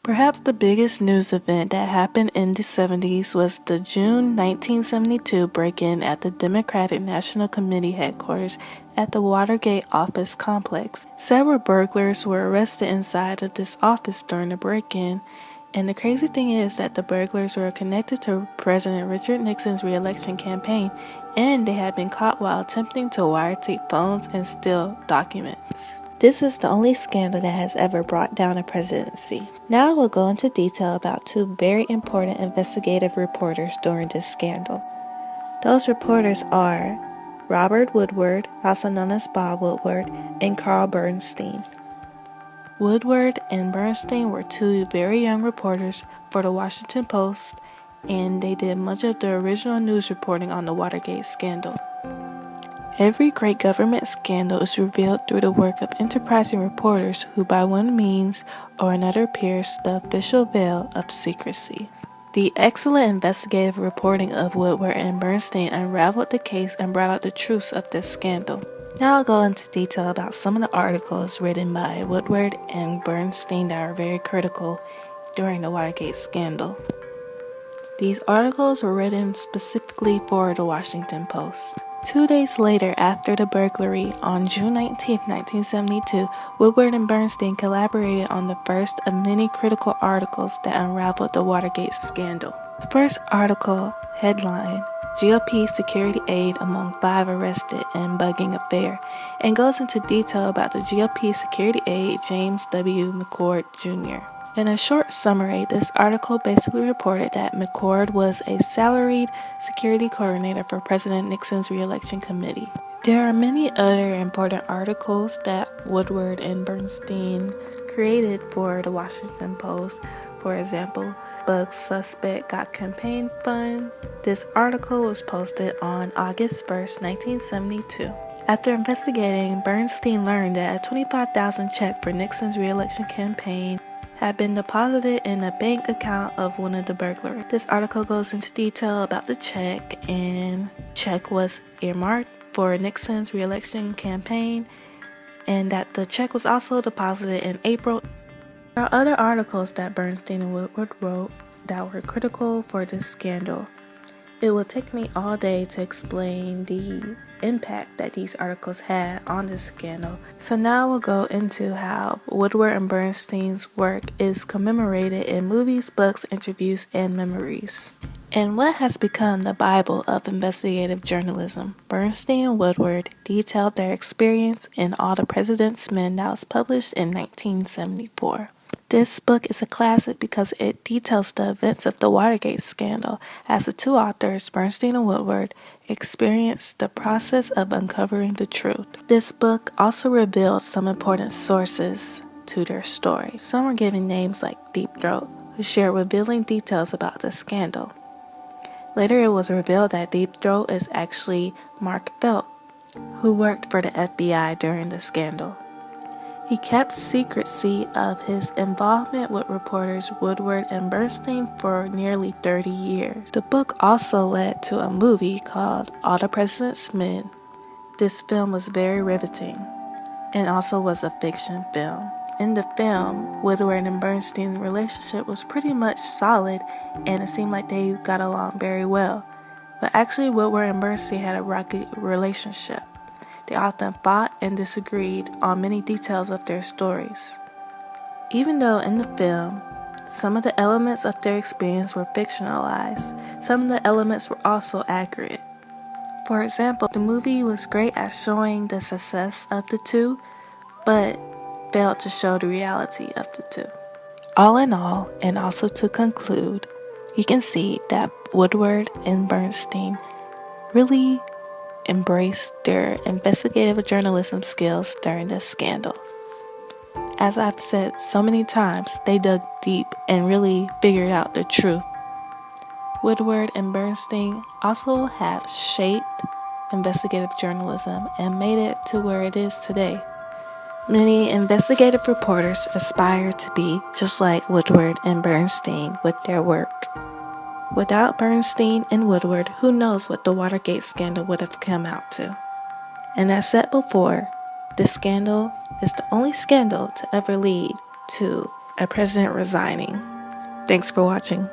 Perhaps the biggest news event that happened in the 70s was the June 1972 break-in at the Democratic National Committee headquarters at the Watergate office complex. Several burglars were arrested inside of this office during the break-in, and the crazy thing is that the burglars were connected to President Richard Nixon's re-election campaign, and they had been caught while attempting to wiretap phones and steal documents. This is the only scandal that has ever brought down a presidency. Now we'll go into detail about two very important investigative reporters during this scandal. Those reporters are Robert Woodward, also known as Bob Woodward, and Carl Bernstein. Woodward and Bernstein were two very young reporters for the Washington Post, and they did much of the original news reporting on the Watergate scandal. Every great government scandal is revealed through the work of enterprising reporters who by one means or another pierce the official veil of secrecy. The excellent investigative reporting of Woodward and Bernstein unraveled the case and brought out the truths of this scandal. Now I'll go into detail about some of the articles written by Woodward and Bernstein that are very critical during the Watergate scandal. These articles were written specifically for the Washington Post. 2 days later, after the burglary, on June 19, 1972, Woodward and Bernstein collaborated on the first of many critical articles that unraveled the Watergate scandal. The first article, headline, GOP security aid among 5 arrested in bugging affair, and goes into detail about the GOP security aide James W. McCord Jr. In a short summary, this article basically reported that McCord was a salaried security coordinator for President Nixon's re-election committee. There are many other important articles that Woodward and Bernstein created for the Washington Post. For example, Bug Suspect Got Campaign Fund. This article was posted on August 1st, 1972. After investigating, Bernstein learned that a $25,000 check for Nixon's re-election campaign had been deposited in a bank account of one of the burglars. This article goes into detail about the check, and check was earmarked for Nixon's re-election campaign, and that the check was also deposited in April. There are other articles that Bernstein and Woodward wrote that were critical for this scandal. It will take me all day to explain the impact that these articles had on this scandal. So now we'll go into how Woodward and Bernstein's work is commemorated in movies, books, interviews, and memories. In what has become the Bible of investigative journalism, Bernstein and Woodward detailed their experience in All the President's Men that was published in 1974. This book is a classic because it details the events of the Watergate scandal as the two authors, Bernstein and Woodward, experienced the process of uncovering the truth. This book also revealed some important sources to their story. Some were given names like Deep Throat, who shared revealing details about the scandal. Later it was revealed that Deep Throat is actually Mark Felt, who worked for the FBI during the scandal. He kept secrecy of his involvement with reporters Woodward and Bernstein for nearly 30 years. The book also led to a movie called All the President's Men. This film was very riveting and also was a fiction film. In the film, Woodward and Bernstein's relationship was pretty much solid, and it seemed like they got along very well. But actually, Woodward and Bernstein had a rocky relationship. They often fought and disagreed on many details of their stories. Even though in the film, some of the elements of their experience were fictionalized, some of the elements were also accurate. For example, the movie was great at showing the success of the two, but failed to show the reality of the two. All in all, and also to conclude, you can see that Woodward and Bernstein really embraced their investigative journalism skills during this scandal. As I've said so many times, they dug deep and really figured out the truth. Woodward and Bernstein also have shaped investigative journalism and made it to where it is today. Many investigative reporters aspire to be just like Woodward and Bernstein with their work. Without Bernstein and Woodward, who knows what the Watergate scandal would have come out to. And as said before, this scandal is the only scandal to ever lead to a president resigning. Thanks for watching.